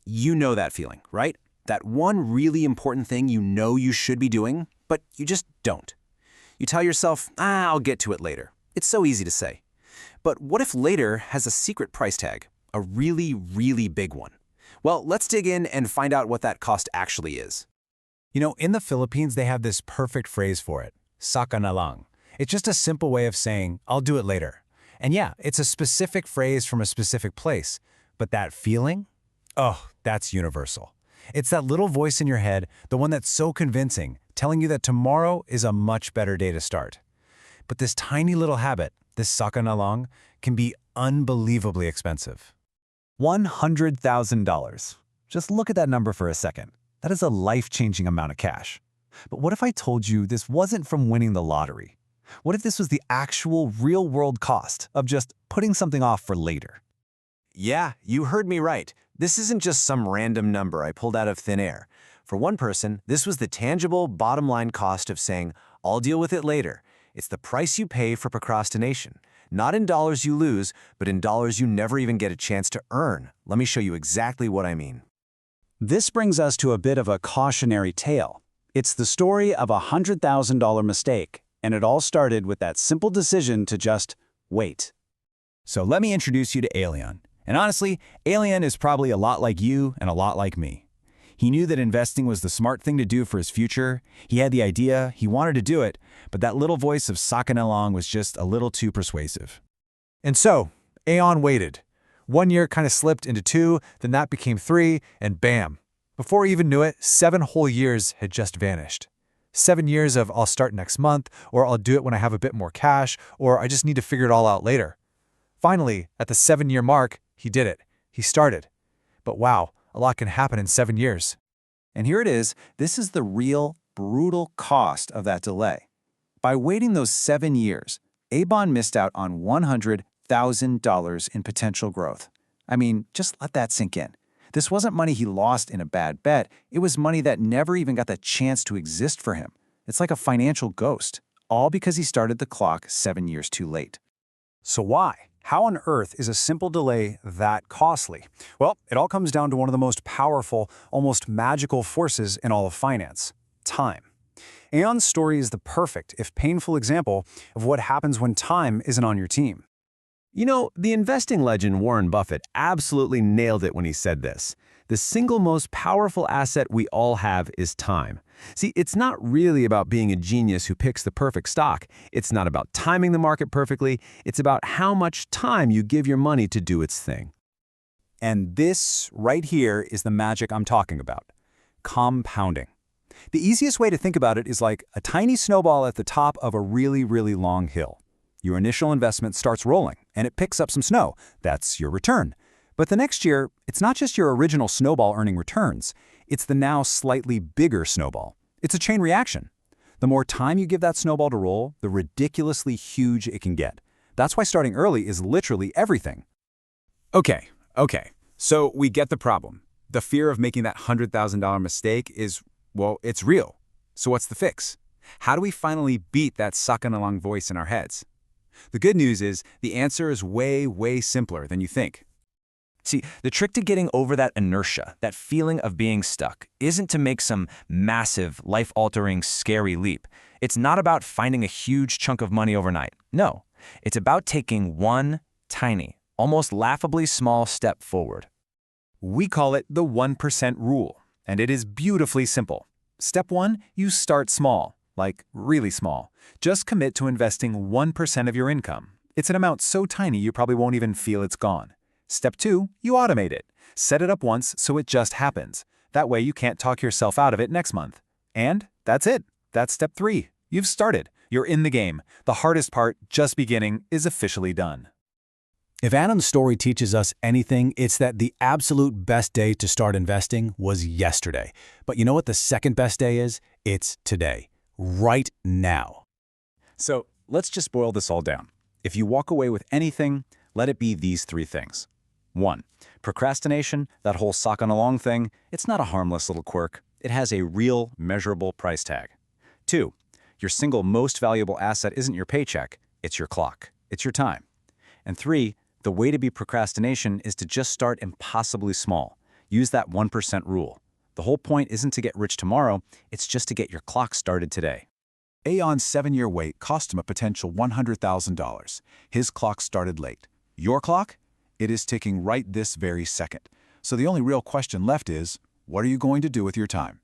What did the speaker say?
You know that feeling, right? That one really important thing you know you should be doing, but you just don't. You tell yourself, I'll get to it later. It's so easy to say. But what if later has a secret price tag? A really, really big one. Well, let's dig in and find out what that cost actually is. You know, in the Philippines, they have this perfect phrase for it, saka na lang. It's just a simple way of saying, I'll do it later. And yeah, it's a specific phrase from a specific place. But that feeling? Oh, that's universal. It's that little voice in your head, the one that's so convincing, telling you that tomorrow is a much better day to start. But this tiny little habit, this saka na lang, can be unbelievably expensive. $100,000. Just look at that number for a second. That is a life-changing amount of cash. But what if I told you this wasn't from winning the lottery? What if this was the actual real-world cost of just putting something off for later? Yeah, you heard me right. This isn't just some random number I pulled out of thin air. For one person, this was the tangible bottom-line cost of saying, I'll deal with it later. It's the price you pay for procrastination. Not in dollars you lose, but in dollars you never even get a chance to earn. Let me show you exactly what I mean. This brings us to a bit of a cautionary tale. It's the story of a $100,000 mistake, and it all started with that simple decision to just wait. So let me introduce you to Alien. And honestly, Alien is probably a lot like you and a lot like me. He knew that investing was the smart thing to do for his future. He had the idea, he wanted to do it, but that little voice of saka na lang was just a little too persuasive. And so, Aeon waited. 1 year kind of slipped into 2, then that became 3, and bam. Before he even knew it, 7 whole years had just vanished. 7 years of I'll start next month, or I'll do it when I have a bit more cash, or I just need to figure it all out later. Finally, at the 7-year mark, he did it. He started. But wow, a lot can happen in 7 years. And here it is. This is the real, brutal cost of that delay. By waiting those 7 years, Abon missed out on $100,000 in potential growth. I mean, just let that sink in. This wasn't money he lost in a bad bet. It was money that never even got the chance to exist for him. It's like a financial ghost, all because he started the clock 7 years too late. So why? How on earth is a simple delay that costly? Well, it all comes down to one of the most powerful, almost magical forces in all of finance: time. Aeon's story is the perfect, if painful, example of what happens when time isn't on your team. You know, the investing legend Warren Buffett absolutely nailed it when he said this. The single most powerful asset we all have is time. See, it's not really about being a genius who picks the perfect stock. It's not about timing the market perfectly. It's about how much time you give your money to do its thing. And this right here is the magic I'm talking about: compounding. The easiest way to think about it is like a tiny snowball at the top of a really, really long hill. Your initial investment starts rolling, and it picks up some snow. That's your return. But the next year, it's not just your original snowball earning returns. It's the now slightly bigger snowball. It's a chain reaction. The more time you give that snowball to roll, the ridiculously huge it can get. That's why starting early is literally everything. Okay. So we get the problem. The fear of making that $100,000 mistake is, well, it's real. So what's the fix? How do we finally beat that saka na lang voice in our heads? The good news is the answer is way, way simpler than you think. See, the trick to getting over that inertia, that feeling of being stuck, isn't to make some massive, life-altering, scary leap. It's not about finding a huge chunk of money overnight. No, it's about taking one tiny, almost laughably small step forward. We call it the 1% rule, and it is beautifully simple. Step 1, you start small, like really small. Just commit to investing 1% of your income. It's an amount so tiny you probably won't even feel it's gone. Step 2, you automate it. Set it up once so it just happens. That way you can't talk yourself out of it next month. And that's it. That's step 3. You've started. You're in the game. The hardest part, just beginning, is officially done. If Adam's story teaches us anything, it's that the absolute best day to start investing was yesterday. But you know what the second best day is? It's today. Right now. So let's just boil this all down. If you walk away with anything, let it be these 3 things. 1. Procrastination, that whole saka na lang thing, it's not a harmless little quirk. It has a real, measurable price tag. 2. Your single most valuable asset isn't your paycheck, it's your clock. It's your time. And 3. The way to beat procrastination is to just start impossibly small. Use that 1% rule. The whole point isn't to get rich tomorrow, it's just to get your clock started today. Aon's 7-year wait cost him a potential $100,000. His clock started late. Your clock? It is ticking right this very second. So the only real question left is, what are you going to do with your time?